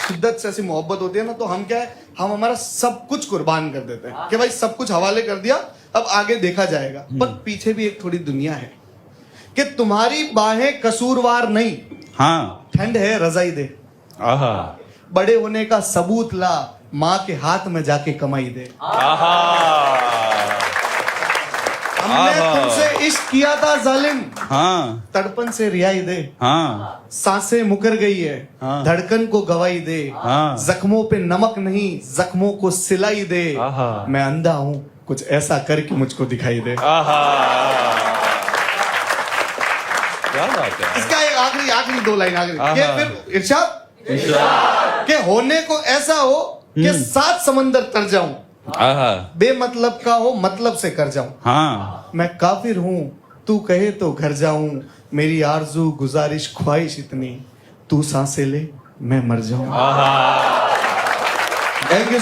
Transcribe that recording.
शिद्दत से ऐसी मोहब्बत होती है ना, तो हम क्या है, हम हमारा सब कुछ कुर्बान कर देते हैं कि भाई सब कुछ हवाले कर दिया, अब आगे देखा जाएगा। पर पीछे भी एक थोड़ी दुनिया है कि तुम्हारी बाहें कसूरवार नहीं, हाँ ठंड है रजाई दे, आहा बड़े होने का सबूत ला, माँ के हाथ में जाके कमाई दे। आहा हमने तुमसे इश्क किया था जालिम, हाँ तड़पन से रिहाई दे। हाँ सांसें मुकर गई है, हाँ। धड़कन को गवाही दे। हाँ। जख्मों पे नमक नहीं, जख्मों को सिलाई दे। आहा। मैं अंधा हूँ, कुछ ऐसा कर कि मुझको दिखाई दे। आहा क्या बात है। इसका एक आखिरी 2 लाइन आखिरी आहा। के फिर इरशाद के होने को ऐसा हो कि 7 समंदर तर जाऊं, आहा बेमतलब का हो मतलब से कर जाऊं। हाँ मैं काफिर हूँ, तू कहे तो घर जाऊं, मेरी आरजू गुजारिश ख्वाहिश इतनी, तू सांसें ले मैं मर जाऊं। आहा थैंक यू।